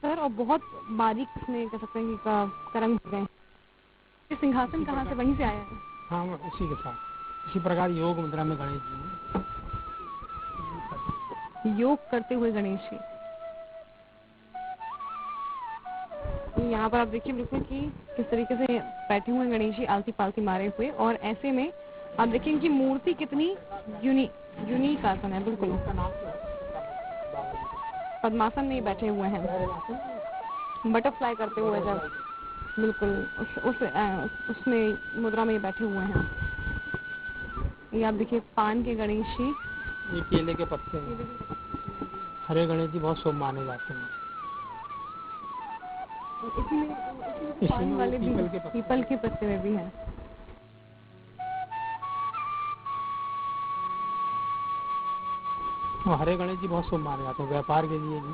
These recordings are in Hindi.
सर और बहुत बारीक इसमें कह सकते हैं कि करम गए। ये सिंहासन कहाँ से, वहीं से आया है? हाँ, उसी के साथ इसी प्रकार योग मुद्रा में गणेश जी योग करते हुए गणेश जी। यहाँ पर आप देखिए बिल्कुल कि किस तरीके से बैठे हुए गणेश जी आलती पालती मारे हुए, और ऐसे में आप देखिए इनकी मूर्ति कितनी यूनिक आसन है। बिल्कुल पद्मासन में बैठे हुए हैं, बटरफ्लाई करते हुए जब बिल्कुल उसमें मुद्रा में बैठे हुए हैं। ये आप देखिए पान के गणेश जी, ये केले के पत्ते हैं। हरे गणेश जी बहुत शुभ माने जाते हैं। पान वाले भी पीपल के पत्ते में भी हैं। हरे गणेश जी बहुत शुभ माने जाते हैं, व्यापार के लिए भी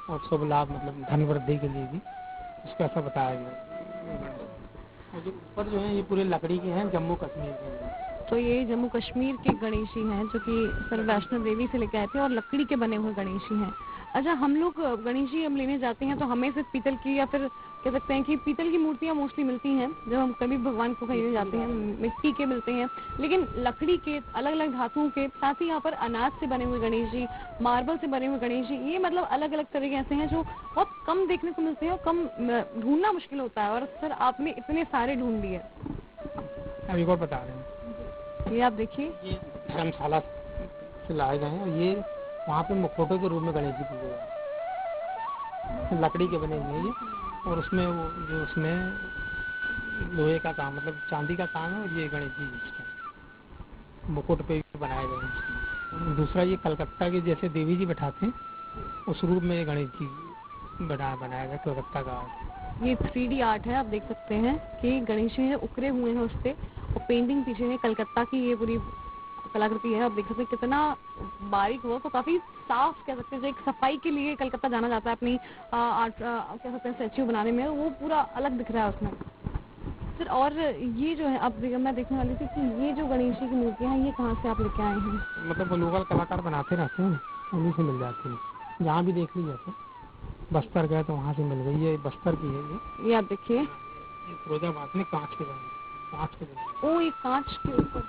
और शुभ लाभ, मतलब धन वृद्धि के लिए भी इसका ऐसा बताया गया। जो ऊपर जो है ये पूरे लकड़ी के हैं, जम्मू कश्मीर के हैं। तो ये जम्मू कश्मीर के गणेश जी हैं जो कि सर वैष्णो देवी से लेकर आए थे, और लकड़ी के बने हुए गणेश जी हैं। अच्छा, हम लोग गणेश जी हम लेने जाते हैं तो हमें सिर्फ पीतल की या फिर कह सकते हैं कि पीतल की मूर्तियां मोस्टली मिलती हैं जब हम कभी भगवान को खरीदने जाते हैं, मिट्टी के मिलते हैं, लेकिन लकड़ी के, अलग अलग धातुओं के, साथ ही यहाँ पर अनाज से बने हुए गणेश जी, मार्बल से बने हुए गणेश जी, ये मतलब अलग अलग तरह के ऐसे हैं जो बहुत कम देखने को मिलते हैं और कम ढूंढना मुश्किल होता है। और सर आपने इतने सारे ढूंढ लिए। अभी और बता रहे हैं, ये आप देखिए, ये धर्मशाला से लाए गए हैं और ये वहाँ पे मुखौटे के रूप में गणेश जी पूजे जाते हैं, लकड़ी के बने हुए ये, और उसमें वो जो उसमें लोहे का काम, मतलब चांदी का काम है, और ये गणेश जी इसका मुकुट पे बनाए गए हैं। दूसरा ये कलकत्ता के जैसे देवी जी बैठाते हैं उस रूप में ये गणेश जी बनाया गया, कलकत्ता का आर्ट। ये 3D आर्ट है, आप देख सकते हैं कि गणेश जी उकरे हुए हैं उस पे, और पेंटिंग पीछे है कलकत्ता की, ये पूरी कलाकृति है। आप देख सकते हैं कितना बारीक हुआ, तो काफी साफ कह सकते हैं, जो एक सफाई के लिए कलकत्ता जाना जाता है अपनी आर्ट कह सकते हैं स्टैच्यू बनाने में, वो पूरा अलग दिख रहा है उसमें। सर और ये जो है, अब मैं देखने वाली थी कि ये जो गणेश जी की मूर्तियां हैं ये कहाँ से आप लेके आए हैं? मतलब लोकल कलाकार बनाते रहते हैं, उन्हीं से मिल जाती है। जहाँ भी देख लीजिए, बस्तर गए तो वहाँ से मिल गई, ये बस्तर की है। ये आप देखिए, फिरोजाबाद में कांच के बने, ओ ये कांच के ऊपर,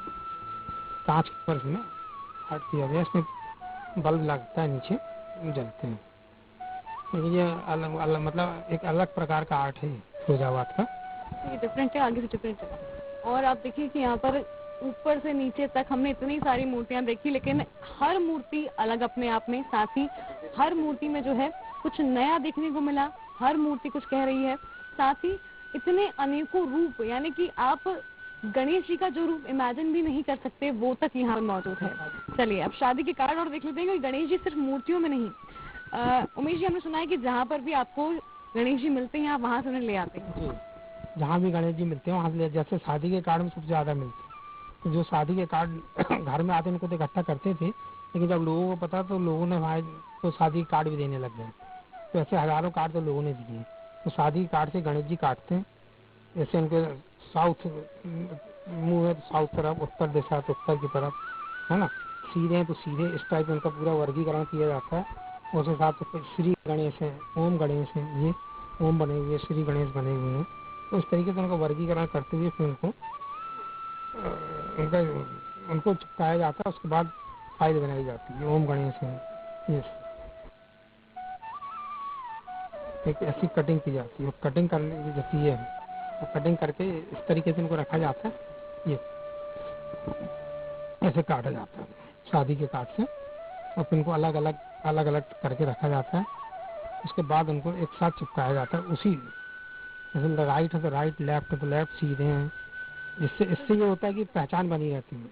कांच के ऊपर में आर्ट किया गया, इसमें बल्ब लगता है, नीचे जलते हैं। लेकिन ये अलग मतलब एक अलग प्रकार का आर्ट है फिरोजाबाद का, ये डिफरेंट है, आगे से डिफरेंट है। और आप देखिए कि यहाँ पर ऊपर से नीचे तक हमने इतनी सारी मूर्तियां देखी, लेकिन हर मूर्ति अलग अपने आप में, साथ ही हर मूर्ति में जो है कुछ नया देखने को मिला, हर मूर्ति कुछ कह रही है, साथ ही इतने अनेकों रूप, यानी कि आप गणेश जी का जो रूप इमेजिन भी नहीं कर सकते वो तक यहाँ पर मौजूद है। चलिए अब शादी के कार्ड और देख लेते हैं कि गणेश जी सिर्फ मूर्तियों में नहीं, उमेश जी हमने सुना है कि जहाँ पर भी आपको गणेश जी मिलते हैं आप वहाँ से उन्हें ले आते हैं। जहाँ भी गणेश जी मिलते हैं वहाँ से, जैसे शादी के कार्ड में सबसे ज्यादा मिलते हैं, तो जो शादी के कार्ड घर में आते उनको तो इकट्ठा करते थे, लेकिन जब लोगों को पता तो लोगों ने वहाँ तो शादी के कार्ड भी देने लग गए, तो ऐसे हजारों कार्ड तो लोगों ने दिए। तो शादी के कार्ड से गणेश जी काटते हैं, जैसे उनके साउथ मुंह है तो साउथ तरफ, उत्तर दिशा तो उत्तर की तरफ, है ना, सीधे हैं तो सीधे, इस टाइप उनका पूरा वर्गीकरण किया जाता है। उस हिसाब से श्री गणेश है, ओम गणेश है, ये ओम बने हुए, श्री गणेश बने हुए हैं, तो इस तरीके से उनका वर्गीकरण करते हुए फिर उनको चिपकाया जाता है। उसके बाद फाइल बनाई जाती है, ओम गणेश है, ये एक ऐसी कटिंग की जाती है। कटिंग करने जैसी ये है, कटिंग करके इस तरीके से इनको रखा जाता है, ये ऐसे काटा जाता है शादी के काट से, और फिर इनको अलग अलग करके रखा जाता है। उसके बाद उनको एक साथ चिपकाया जाता है उसी, जैसे राइट है तो राइट, लेफ्ट है तो लेफ्ट, सीधे हैं, इससे ये होता है कि पहचान बनी रहती है,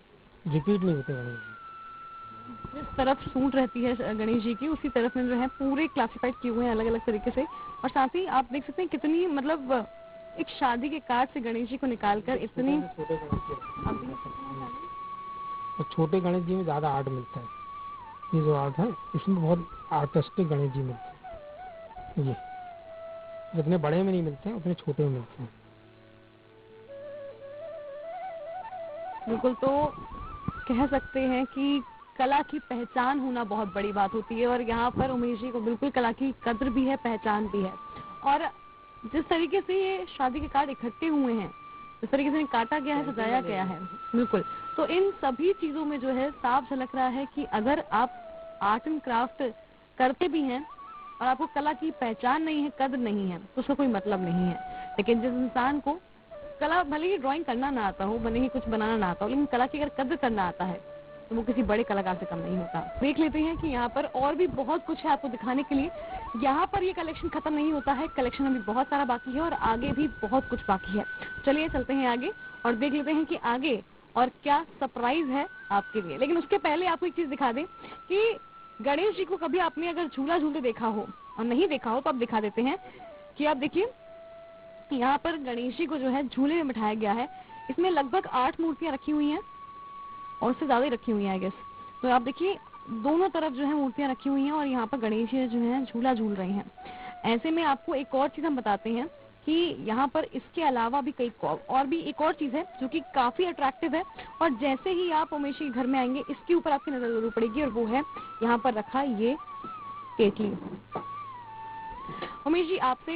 रिपीट नहीं होते गणेश जी। जिस तरफ सूट रहती है गणेश जी की उसी तरफ में जो है पूरे क्लासिफाइड किए हुए हैं अलग अलग तरीके से। और साथ ही आप देख सकते हैं कितनी, मतलब एक शादी के कार्ड से गणेश जी को निकालकर इतनी छोटे गणेश जी में ज्यादा आर्ट मिलता है। ये जो आर्ट है इसमें बहुत आर्टिस्टिक गणेश जी मिलते हैं, ये जितने बड़े में नहीं मिलते हैं उतने छोटे में मिलते हैं। बिल्कुल, तो कह सकते हैं कि कला की पहचान होना बहुत बड़ी बात होती है और यहाँ पर उमेश जी को बिल्कुल कला की कद्र भी है, पहचान भी है। और जिस तरीके से ये शादी के कार्ड इकट्ठे हुए हैं, जिस तरीके से काटा गया है, सजाया गया है, बिल्कुल, तो इन सभी चीजों में जो है साफ झलक रहा है कि अगर आप आर्ट एंड क्राफ्ट करते भी हैं और आपको कला की पहचान नहीं है, कद्र नहीं है, तो उसका कोई मतलब नहीं है। लेकिन जिस इंसान को कला, भले ही ड्राइंग करना ना आता हो, भले ही कुछ बनाना ना आता हो, लेकिन कला की अगर कद्र करना आता है तो वो किसी बड़े कलाकार से कम नहीं होता। देख लेते हैं कि यहाँ पर और भी बहुत कुछ है आपको दिखाने के लिए। यहाँ पर ये कलेक्शन खत्म नहीं होता है, कलेक्शन अभी बहुत सारा बाकी है और आगे भी बहुत कुछ बाकी है। चलिए चलते हैं आगे और देख लेते हैं कि आगे और क्या सरप्राइज है आपके लिए। लेकिन उसके पहले आपको एक चीज दिखा दें कि गणेश जी को कभी आपने अगर झूला झूलते देखा हो और नहीं देखा हो तो आप दिखा देते हैं कि आप देखिए यहाँ पर गणेश जी को जो है झूले में बिठाया गया है। इसमें लगभग 8 मूर्तियां रखी हुई हैं और उससे ज्यादा ही रखी हुई हैं आई गेस। तो आप देखिए दोनों तरफ जो है मूर्तियां रखी हुई हैं और यहाँ पर गणेश जी जो है झूला झूल रहे हैं। ऐसे में आपको एक और चीज हम बताते हैं कि यहाँ पर इसके अलावा भी कई और भी एक और चीज है जो कि काफी अट्रैक्टिव है और जैसे ही आप उमेश जी के घर में आएंगे इसके ऊपर आपकी नजर जरूर पड़ेगी और वो है यहाँ पर रखा ये केतली। उमेश जी आपसे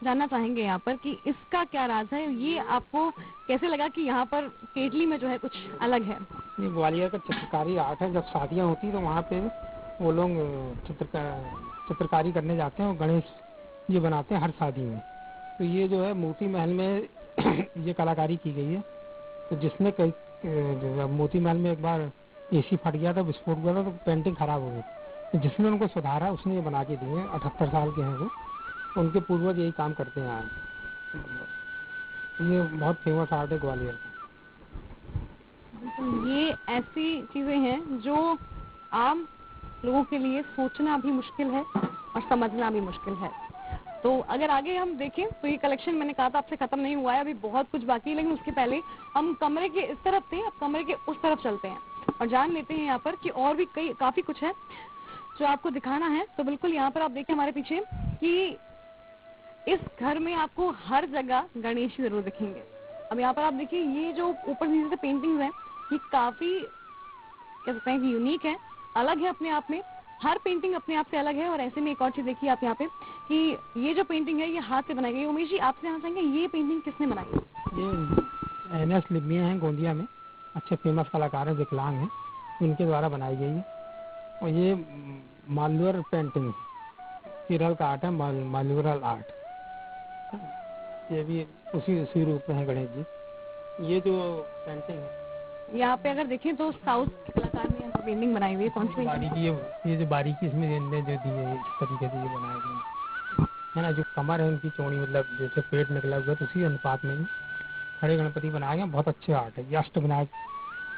जानना चाहेंगे यहाँ पर कि इसका क्या राज है, ये आपको कैसे लगा कि यहाँ पर केतली में जो है कुछ अलग है? ये ग्वालियर का चित्रकारी आर्ट है। जब शादियाँ होती तो वहाँ पे वो लोग चित्रकारी करने जाते हैं और गणेश जी बनाते हैं हर शादी में। तो ये जो है मोती महल में ये कलाकारी की गई है। तो जिसने कई मोती महल में एक बार एसी फट गया था, विस्फोट हुआ था, तो पेंटिंग खराब हो गई। तो जिसने उनको सुधारा उसने ये बना के दिए। 78 साल के हैं वो, उनके पूर्वज यही काम करते हैं आज। ये बहुत फेमस आर्ट है ग्वालियर का। ये ऐसी चीजें हैं जो आम लोगों के लिए सोचना भी मुश्किल है और समझना भी मुश्किल है। तो अगर आगे हम देखें तो ये कलेक्शन मैंने कहा था आपसे खत्म नहीं हुआ है, अभी बहुत कुछ बाकी है। लेकिन उसके पहले हम कमरे के इस तरफ थे, अब कमरे के उस तरफ चलते हैं और जान लेते हैं यहाँ पर कि और भी काफी कुछ है जो आपको दिखाना है। तो बिल्कुल यहाँ पर आप देखें हमारे पीछे कि इस घर में आपको हर जगह गणेश जी जरूर दिखेंगे। अब यहाँ पर आप देखिए ये जो ऊपर नीचे से पेंटिंग्स हैं ये काफी कह सकते हैं कि यूनिक है, अलग है अपने आप में। हर पेंटिंग अपने आप से अलग है। और ऐसे में एक और चीज देखिए आप यहाँ पे कि ये जो पेंटिंग है ये हाथ से बनाई गई है। उमेश जी आपसे जानना चाहेंगे ये पेंटिंग किसने बनाई है? ये NS लिबिया हैं गोंदिया में, अच्छे फेमस कलाकार हैं, विकलांग हैं, उनके द्वारा बनाई गई है। और ये मालूर पेंटिंग केरल का आर्ट है, मालूरल आर्ट। ये भी उसी रूप में है गणेश जी। ये जो पेंटिंग है यहाँ पे अगर देखें तो साउथ के कलाकार ने यहाँ पेंटिंग बनाई हुई है। कौन सी बारीकी? ये जो बारीकी इसमें जो दी है इस तरीके से ये बनाए गए है ना। जो कमर है उनकी चौड़ी, मतलब जैसे पेट निकला हुआ तो उसी अनुपात में खड़े गणपति बनाए गए। बहुत अच्छे आर्ट है। ये अष्टविनायक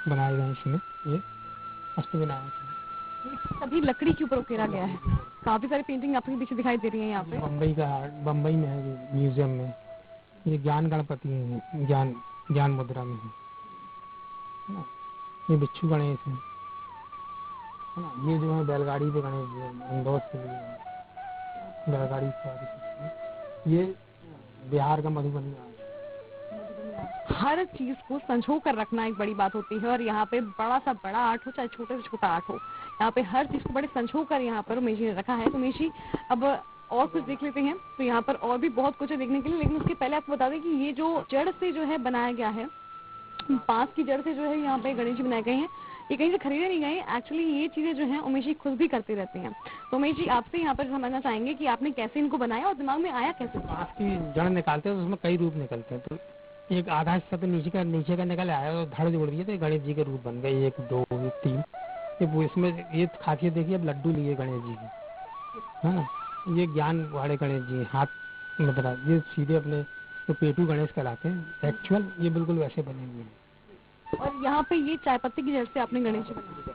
बनाए गए इसमें, ये अष्टविनायक सभी लकड़ी के ऊपर उकेरा गया है। काफी सारी पेंटिंग आपके पीछे दिखाई दे रही है। यहाँ पे बम्बई का आर्ट, बम्बई में है म्यूजियम में। ये ज्ञान गणपति है, ज्ञान मुद्रा में है ना। ये बिच्छू गणेश है ना। ये जो है बैलगाड़ी पे गणेश जी है, इंदौर से बैलगाड़ी सवारी। ये बिहार का मधुबनी आर्ट। हर चीज को संजो कर रखना एक बड़ी बात होती है और यहाँ पे बड़ा सा बड़ा आर्ट हो चाहे छोटे से छोटा आर्ट हो, यहाँ पे हर चीज को बड़े संजो कर यहाँ पर उमेश जी ने रखा है। तो उमेश जी अब और कुछ देख लेते हैं। तो यहाँ पर और भी बहुत कुछ है देखने के लिए, लेकिन उसके पहले आपको बता दें कि ये जो जड़ से जो है बनाया गया है, बांस की जड़ से जो है यहाँ पे गणेश जी बनाए गए हैं। ये कहीं से खरीदे नहीं गए, एक्चुअली ये चीजें जो हैं उमेश जी खुद भी करते रहते हैं। तो उमेश जी आपसे यहाँ पर समझना चाहेंगे कि आपने कैसे इनको बनाया और दिमाग में आया कैसे? बांस की जड़ निकालते हैं तो उसमें कई रूप निकलते हैं। तो एक आधा हिस्सा तो नीचे का निकल आया और धड़ जोड़ दिए तो गणेश जी के रूप बन गए। 1 2 3 ये इसमें ये खासियत देखिए, अब लड्डू लिए गणेश जी की है ना। ये ज्ञान वाले गणेश जी हाथ मतलब ये सीधे अपने तो पेटू गणेश कहलाते हैं एक्चुअल। ये बिल्कुल वैसे बने हुए हैं। और यहाँ पे ये चाय पत्ती की जड़ से आपने गणेश जी बनाए?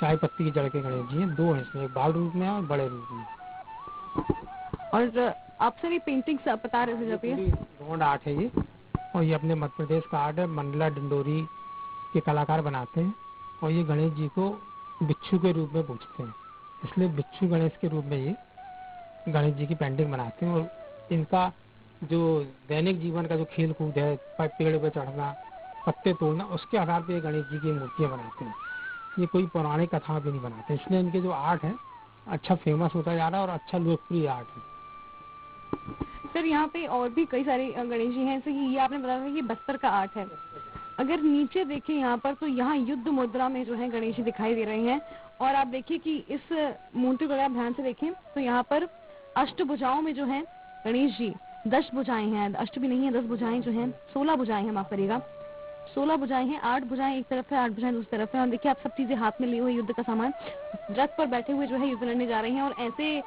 चाय पत्ती की जड़ के गणेश जी हैं, 2 हैं इसमें, एक बाल रूप में और बड़े रूप में। और आपसे भी पेंटिंग से बता रहे थे जब ये रोड आर्ट है ये, और ये अपने मध्य प्रदेश का आर्ट है। मंडला डिंडोरी के कलाकार बनाते हैं और ये गणेश जी को बिच्छू के रूप में पूजते हैं, इसलिए बिच्छू गणेश के रूप में ये गणेश जी की पेंटिंग बनाते हैं। और इनका जो दैनिक जीवन का जो खेल कूद है, पेड़ पे चढ़ना, पत्ते तोड़ना, उसके आधार पे गणेश जी की मूर्तियां बनाते हैं। ये कोई पौराणिक कथाओं पे नहीं बनाते, इसलिए इनके जो आर्ट है अच्छा फेमस होता जा रहा है और अच्छा लोकप्रिय आर्ट है। सर यहाँ पे और भी कई सारे गणेश जी हैं, जैसे कि ये आपने बताया था कि ये बस्तर का आर्ट है। अगर नीचे देखें यहाँ पर तो यहाँ युद्ध मुद्रा में जो है गणेश जी दिखाई दे रहे हैं। और आप देखिए कि इस मूर्ति को अगर आप ध्यान से देखें तो यहाँ पर अष्टभुजाओं में जो है गणेश जी 10 भुजाएं हैं, अष्ट भी नहीं है 10 भुजाएं जो हैं, 16 भुजाएं हैं, माफ करिएगा 16 भुजाएं हैं, 8 भुजाएं एक तरफ है, 8 भुजाएं दूसरी तरफ है। और देखिए आप सब चीजें हाथ में लिए हुए युद्ध का सामान रथ पर बैठे हुए जो है युद्ध लड़ने जा रहे हैं। और ऐसे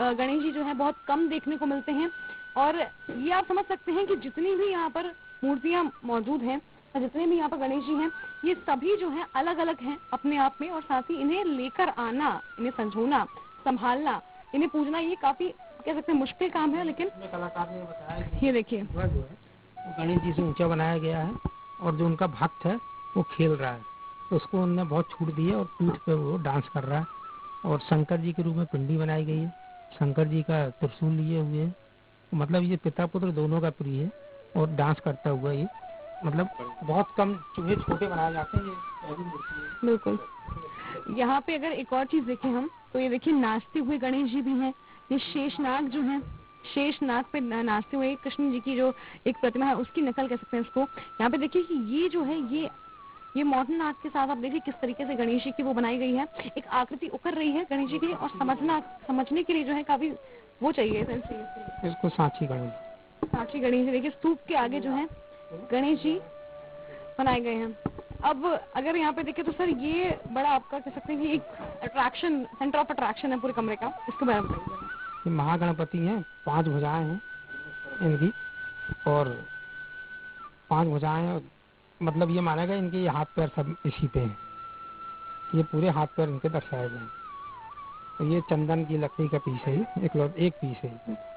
गणेश जी जो है बहुत कम देखने को मिलते हैं। और ये आप समझ सकते हैं कि जितनी भी यहाँ पर मूर्तियां मौजूद हैं, जितने भी यहाँ पर गणेश जी हैं, ये सभी जो हैं अलग अलग हैं अपने आप में। और साथ ही इन्हें लेकर आना, इन्हें संजोना, संभालना, इन्हें पूजना, ये काफी कह सकते हैं मुश्किल काम है। लेकिन कलाकार ने बताया कि ये देखिए जो है वो गणेश जी से ऊंचा बनाया गया है और जो उनका भक्त है वो खेल रहा है, तो उसको उन्होंने बहुत छूट दी है और पीठ पे वो डांस कर रहा है। और शंकर जी के रूप में पिंडी बनाई गई है, शंकर जी का त्रिशूल लिए हुए है, मतलब ये पिता पुत्र दोनों का प्रिय है और डांस करता हुआ ये, मतलब बहुत कम चूहे छोटे बनाए जाते हैं, ये पहली मूर्ति है। बिल्कुल। यहाँ पे अगर एक और चीज देखें हम तो ये देखिए नाचते हुए गणेश जी भी हैं। ये शेषनाग जो है, शेषनाग पे नाचते हुए कृष्ण जी की जो एक प्रतिमा है उसकी नकल कह सकते हैं इसको। यहाँ पे देखिए कि ये जो है ये मॉडर्न नाग के साथ आप देखिए किस तरीके से गणेश जी की वो बनाई गई है, एक आकृति उकर रही है गणेश जी की। और समझने के लिए जो है काफी वो चाहिए इसको सांची गणेश, साक्षी गणेश जी देखिए स्तूप के आगे जो है गणेश जी बनाए गए हैं। अब अगर यहाँ पे देखें तो सर ये बड़ा आपका कह सकते हैं कि एक अट्रैक्शन, सेंटर ऑफ अट्रैक्शन है पूरे कमरे का, इसके बारे में बताइए। ये महागणपति हैं, 5 भुजाएं हैं इनकी और 5 भुजाएं, मतलब ये माना गया इनके ये हाथ पैर सब इसी पे हैं, ये पूरे हाथ पैर इनके दर्शाए गए हैं। तो ये चंदन की लकड़ी का पीस है, एक पीस है।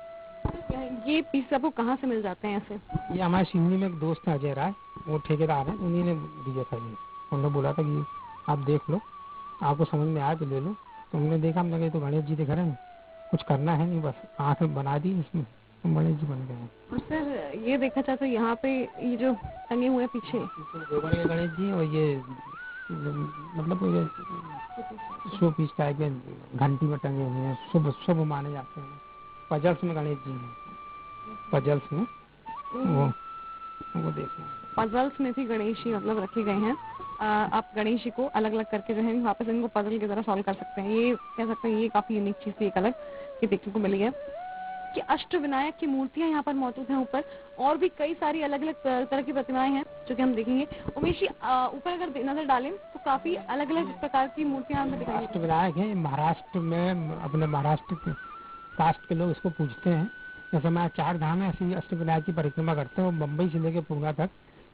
ये पीस आपको कहाँ से मिल जाते हैं ऐसे? ये हमारे सिवनी में एक दोस्त है अजय राय, वो ठेकेदार है, उन्हीं ने दिया था ये। उन्होंने बोला था कि आप देख लो, आपको समझ में आए तो ले लो। तो हमने देखा, हमने कहा तो गणेश जी दिख रहे हैं, कुछ करना है नहीं, बस आँख बना दी इसमें, तो गणेश जी बन गए। और सर ये देखा जाए तो यहाँ पे ये जो टंगे हुए पीछे गोबर के गणेश जी, और ये मतलब ये शो पीस टाइप के घंटी में टंगे हुए हैं, शुभ शुभ माने जाते हैं। पजल्स में गणेश जी हैं, पजल्स में वो देखना, पजल्स में भी गणेश जी मतलब रखे गए हैं। आप गणेश जी को अलग अलग करके जो है वापस इनको पजल की तरह सॉल्व कर सकते हैं। ये कह सकते हैं ये काफी यूनिक चीज थी, एक अलग ये देखने को मिली है कि अष्टविनायक की मूर्तियां यहाँ पर मौजूद हैं ऊपर। और भी कई सारी अलग अलग तरह की प्रतिमाएं हैं जो कि हम देखेंगे। उमेश जी ऊपर अगर नजर डालें तो काफी अलग अलग प्रकार की मूर्तियां हमें दिखाई। अष्टविनायक है महाराष्ट्र में, अपने महाराष्ट्र के कास्ट के लोग इसको पूजते हैं। जैसे हमारे 4 धाम है, ऐसी अष्टविनायक की परिक्रमा करते हैं। वो मुंबई से लेकर पूना तक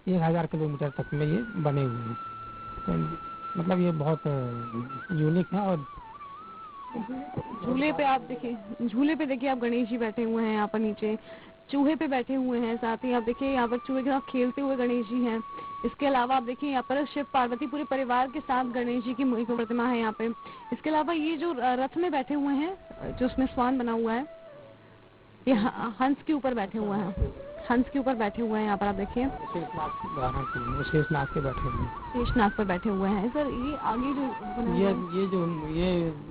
1000 किलोमीटर तक में ये बने हुए हैं। तो मतलब ये बहुत यूनिक है। और झूले पे आप देखिए, झूले पे देखिए आप गणेश जी बैठे हुए हैं यहाँ पर नीचे, चूहे पे बैठे हुए हैं। साथ ही आप देखिए यहाँ पर चूहे के साथ खेलते हुए गणेश जी हैं। इसके अलावा आप देखिए यहाँ पर शिव पार्वती पूरे परिवार के साथ गणेश जी की प्रतिमा है यहाँ पे। इसके अलावा ये जो रथ में बैठे हुए हैं, जो उसमें स्वान बना हुआ है, ये हंस के ऊपर बैठे हुए हैं, हंस के ऊपर बैठे हुए हैं यहाँ पर आप देखिए। शेषनाग के बैठे हुए हैं, शेषनाग पर बैठे हुए हैं। सर ये आगे जो ये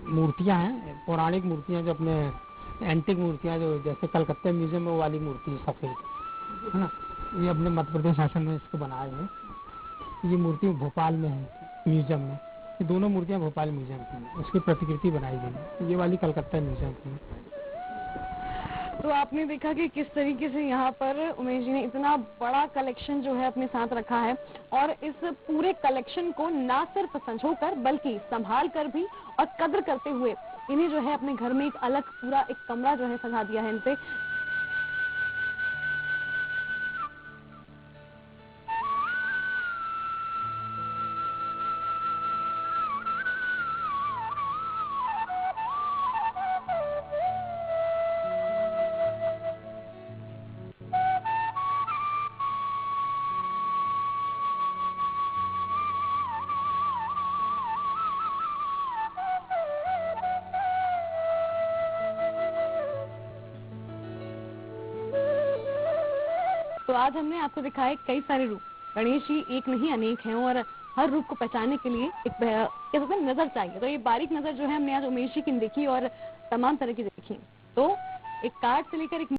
मूर्तियां हैं, पौराणिक मूर्तियां, जो अपने एंटिक मूर्तियां, जो जैसे कलकत्ता म्यूजियम में वो वाली मूर्ति सफेद है ना, ये अपने मध्य प्रदेश शासन में इसको बनाए हुए। ये मूर्ति भोपाल में है म्यूजियम में, ये दोनों मूर्तियां भोपाल म्यूजियम की हैं, उसकी प्रतिकृति बनाई गई। ये वाली कलकत्ता म्यूजियम की है। तो आपने देखा कि किस तरीके से यहाँ पर उमेश जी ने इतना बड़ा कलेक्शन जो है अपने साथ रखा है। और इस पूरे कलेक्शन को ना सिर्फ संजोकर बल्कि संभाल कर भी और कद्र करते हुए इन्हें जो है अपने घर में एक अलग पूरा एक कमरा जो है सजा दिया है इनसे। तो आज हमने आपको दिखाए कई सारे रूप। गणेश जी एक नहीं अनेक हैं और हर रूप को पहचानने के लिए एक कह सकते हैं नजर चाहिए। तो ये बारीक नजर जो है हमने आज उमेश जी की देखी और तमाम तरह की देखी। तो एक कार्ड से लेकर एक